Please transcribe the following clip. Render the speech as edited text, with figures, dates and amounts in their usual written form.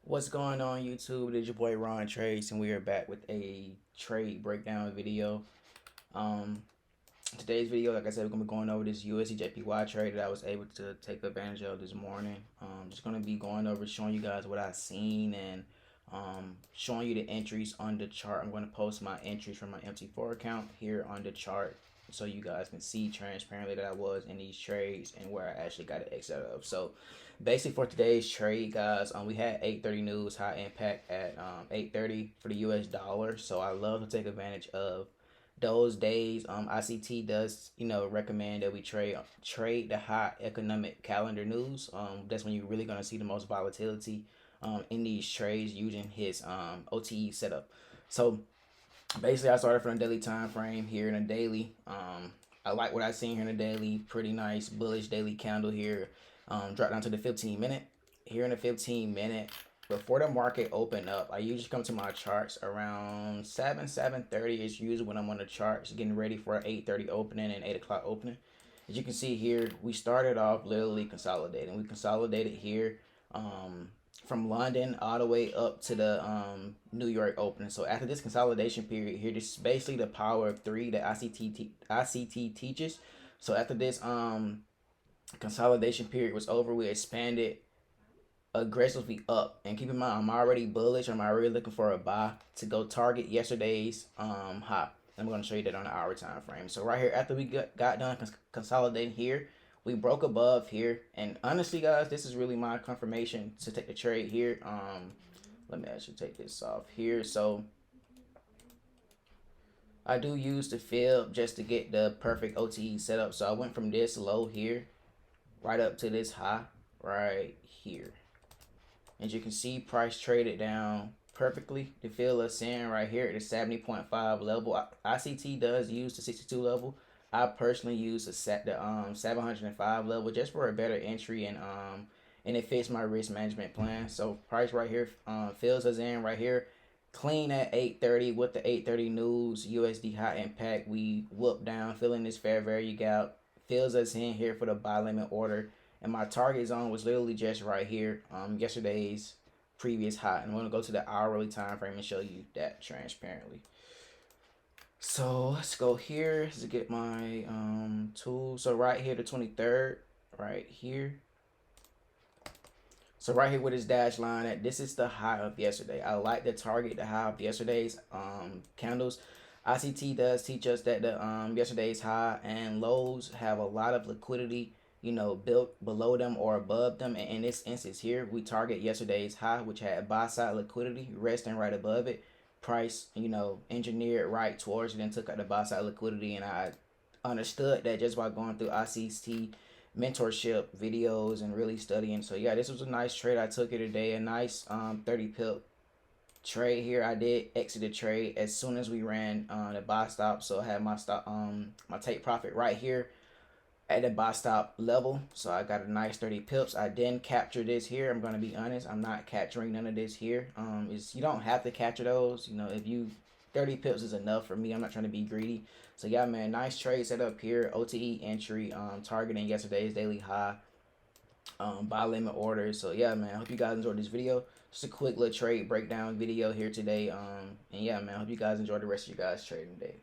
What's going on YouTube? It is your boy RonTrades, and we are back with a trade breakdown video. Um, Today's video, like I said, we're gonna be going over this Usdjpy trade that I was able to take advantage of this morning. Just gonna be going over, showing you guys what I've seen and showing you the entries on the chart. I'm gonna post my entries from my MT4 account here on the chart, so you guys can see transparently that I was in these trades and where I actually got an exit of. So basically for today's trade, guys, we had 8:30 news high impact at 8:30 for the US dollar. So I love to take advantage of those days. ICT does, recommend that we trade the high economic calendar news. That's when you're really gonna see the most volatility in these trades using his OTE setup. So basically, I started from the daily time frame here in a daily. I like what I seen here in the daily. Pretty nice bullish daily candle here. Drop down to the 15-minute. Here in the 15-minute, before the market open up, I usually come to my charts around 7:30 is usually when I'm on the charts, getting ready for an 8:30 opening and 8 o'clock opening. As you can see here, we started off literally consolidating. We consolidated here from London all the way up to the New York opening. So after this consolidation period here, this is basically the power of three that ICT teaches. So after this consolidation period was over, we expanded aggressively up. And keep in mind, I'm already bullish. I'm already looking for a buy to go target yesterday's high. I'm going to show you that on the hour time frame. So right here, after we got done consolidating here, we broke above here. And honestly, guys, this is really my confirmation to take the trade here. Let me actually take this off here. So I do use the fib just to get the perfect OTE setup. So I went from this low here right up to this high right here. As you can see, price traded down perfectly to fill us in right here at the 70.5 level. ICT does use the 62 level. I personally use the 705 level just for a better entry, and it fits my risk management plan. So price right here fills us in right here clean at 8:30 with the 8:30 news USD high impact. We whoop down, filling this fair value gap, fills us in here for the buy limit order. And my target zone was literally just right here, yesterday's previous high. And I'm going to go to the hourly time frame and show you that transparently. So let's go here to get my tool. So right here, the 23rd, right here. So right here with this dash line, at this is the high of yesterday. I like to target the high of yesterday's candles. ICT does teach us that the yesterday's high and lows have a lot of liquidity, built below them or above them. And in this instance here, we target yesterday's high, which had buy side liquidity resting right above it. Price, engineered right towards it and took out the buy side liquidity. And I understood that just by going through ICT mentorship videos and really studying. So yeah, this was a nice trade. I took it today, a nice 30 pip trade here. I did exit the trade as soon as we ran the buy stop. So I had my stop my take profit right here at the buy stop level. So I got a nice 30 pips. I didn't capture this here. I'm gonna be honest, I'm not capturing none of this here. You don't have to capture those. If you 30 pips is enough for me. I'm not trying to be greedy. So yeah, man, nice trade set up here. OTE entry, targeting yesterday's daily high, buy limit orders. So yeah, man, I hope you guys enjoyed this video. Just a quick little trade breakdown video here today. And yeah, man, I hope you guys enjoy the rest of your guys' trading day.